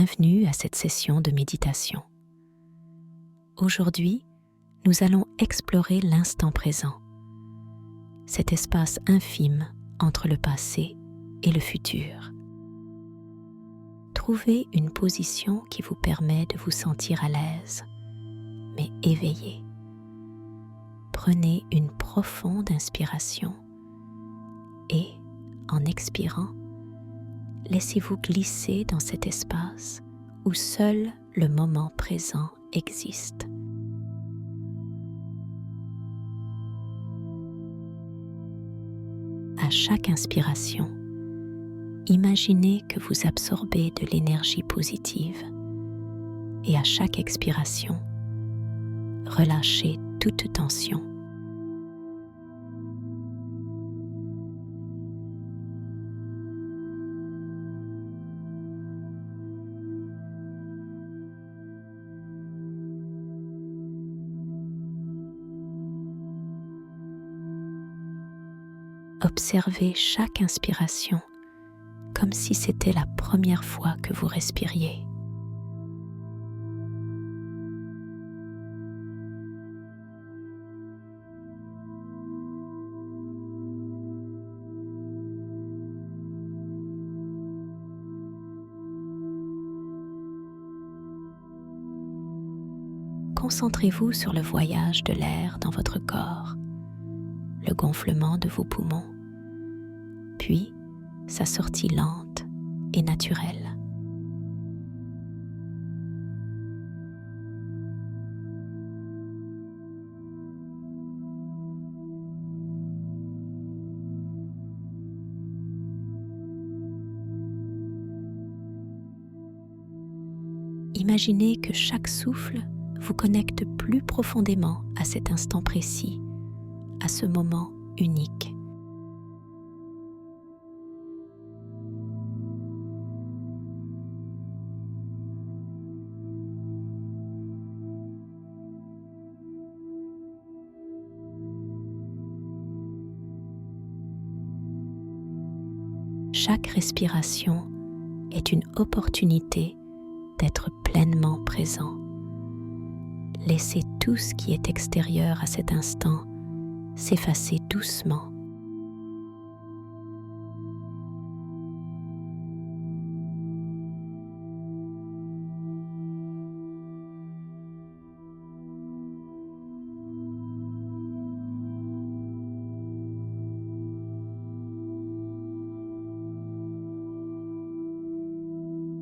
Bienvenue à cette session de méditation. Aujourd'hui, nous allons explorer l'instant présent, cet espace infime entre le passé et le futur. Trouvez une position qui vous permet de vous sentir à l'aise, mais éveillé. Prenez une profonde inspiration et, en expirant, laissez-vous glisser dans cet espace où seul le moment présent existe. À chaque inspiration, imaginez que vous absorbez de l'énergie positive et à chaque expiration, relâchez toute tension. Observez chaque inspiration comme si c'était la première fois que vous respiriez. Concentrez-vous sur le voyage de l'air dans votre corps, le gonflement de vos poumons, puis sa sortie lente et naturelle. Imaginez que chaque souffle vous connecte plus profondément à cet instant précis, à ce moment unique. Chaque respiration est une opportunité d'être pleinement présent. Laissez tout ce qui est extérieur à cet instant s'effacer doucement.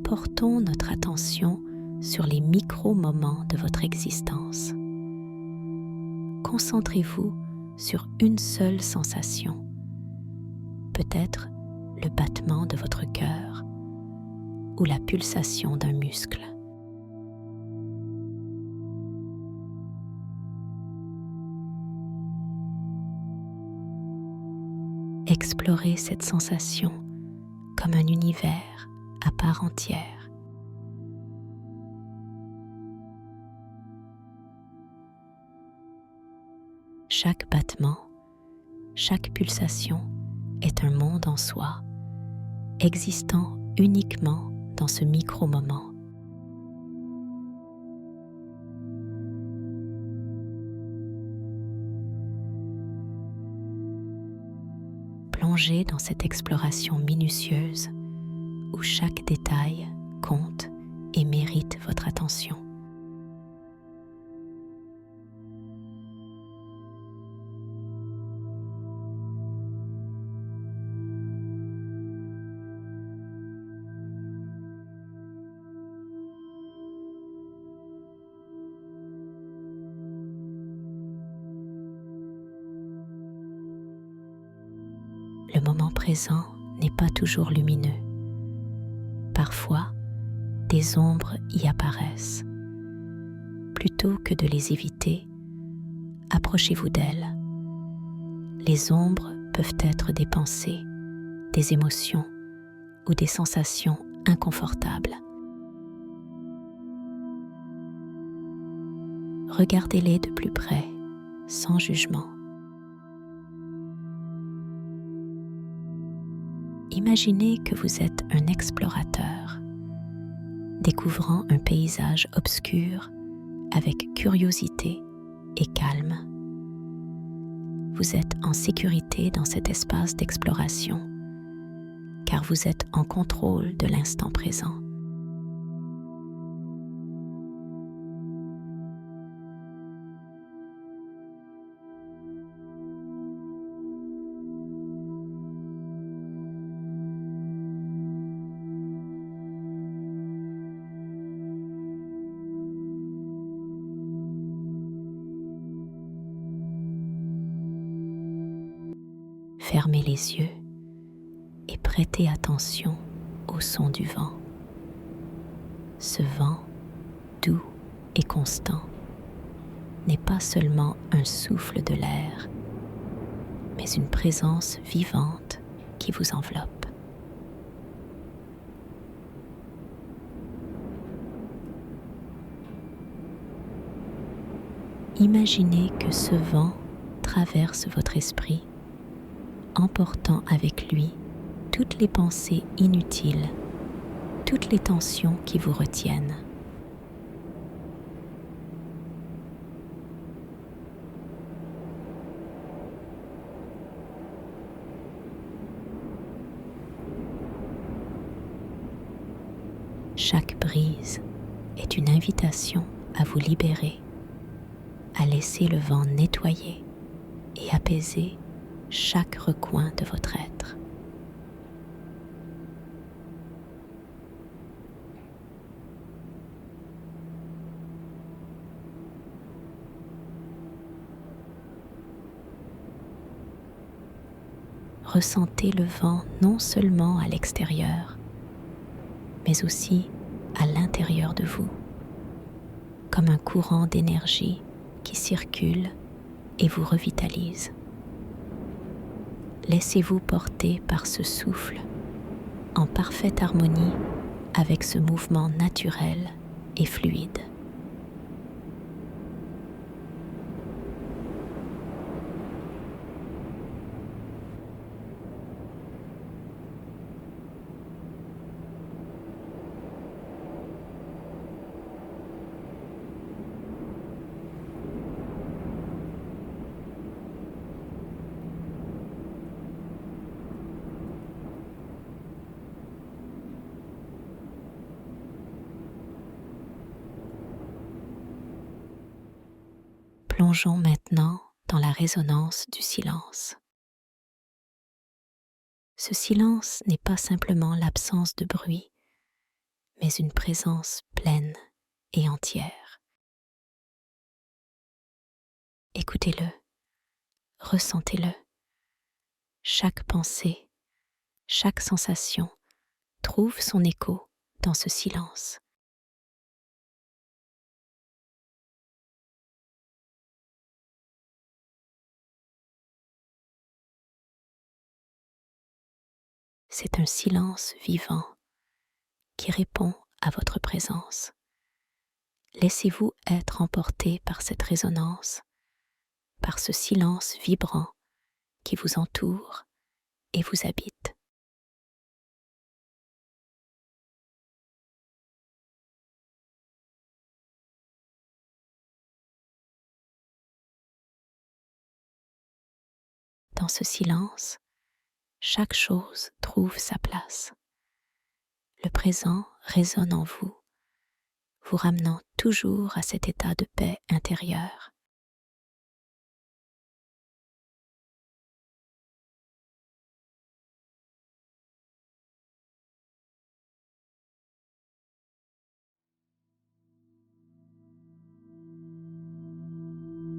Portons notre attention sur les micro-moments de votre existence. Concentrez-vous sur une seule sensation, peut-être le battement de votre cœur ou la pulsation d'un muscle. Explorez cette sensation comme un univers à part entière. Chaque battement, chaque pulsation est un monde en soi, existant uniquement dans ce micro-moment. Plongez dans cette exploration minutieuse où chaque détail compte et mérite votre attention. Le moment présent n'est pas toujours lumineux. Parfois, des ombres y apparaissent. Plutôt que de les éviter, approchez-vous d'elles. Les ombres peuvent être des pensées, des émotions ou des sensations inconfortables. Regardez-les de plus près, sans jugement. Imaginez que vous êtes un explorateur, découvrant un paysage obscur avec curiosité et calme. Vous êtes en sécurité dans cet espace d'exploration, car vous êtes en contrôle de l'instant présent. Fermez les yeux et prêtez attention au son du vent. Ce vent, doux et constant, n'est pas seulement un souffle de l'air, mais une présence vivante qui vous enveloppe. Imaginez que ce vent traverse votre esprit, emportant avec lui toutes les pensées inutiles, toutes les tensions qui vous retiennent. Chaque brise est une invitation à vous libérer, à laisser le vent nettoyer et apaiser chaque recoin de votre être. Ressentez le vent non seulement à l'extérieur, mais aussi à l'intérieur de vous, comme un courant d'énergie qui circule et vous revitalise. Laissez-vous porter par ce souffle, en parfaite harmonie avec ce mouvement naturel et fluide. Plongeons maintenant dans la résonance du silence. Ce silence n'est pas simplement l'absence de bruit, mais une présence pleine et entière. Écoutez-le, ressentez-le. Chaque pensée, chaque sensation trouve son écho dans ce silence. C'est un silence vivant qui répond à votre présence. Laissez-vous être emporté par cette résonance, par ce silence vibrant qui vous entoure et vous habite. Dans ce silence, chaque chose trouve sa place. Le présent résonne en vous, vous ramenant toujours à cet état de paix intérieure.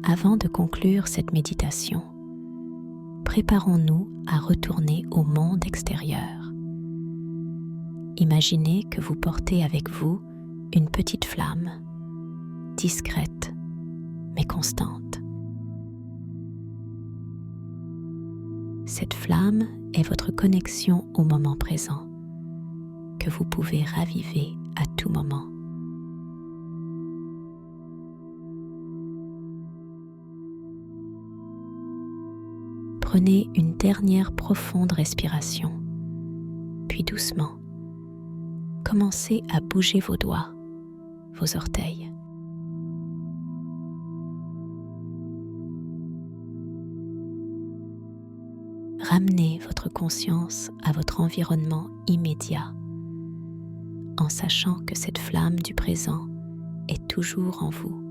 Avant de conclure cette méditation, préparons-nous à retourner au monde extérieur. Imaginez que vous portez avec vous une petite flamme, discrète mais constante. Cette flamme est votre connexion au moment présent, que vous pouvez raviver à tout moment. Prenez une dernière profonde respiration, puis doucement, commencez à bouger vos doigts, vos orteils. Ramenez votre conscience à votre environnement immédiat, en sachant que cette flamme du présent est toujours en vous.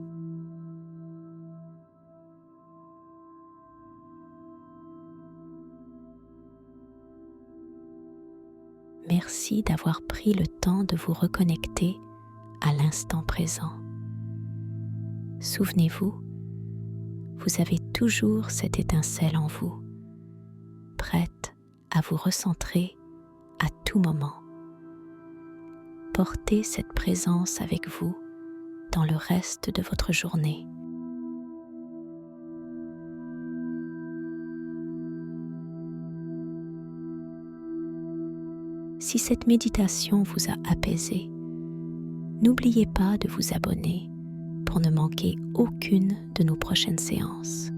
Merci d'avoir pris le temps de vous reconnecter à l'instant présent. Souvenez-vous, vous avez toujours cette étincelle en vous, prête à vous recentrer à tout moment. Portez cette présence avec vous dans le reste de votre journée. Si cette méditation vous a apaisé, n'oubliez pas de vous abonner pour ne manquer aucune de nos prochaines séances.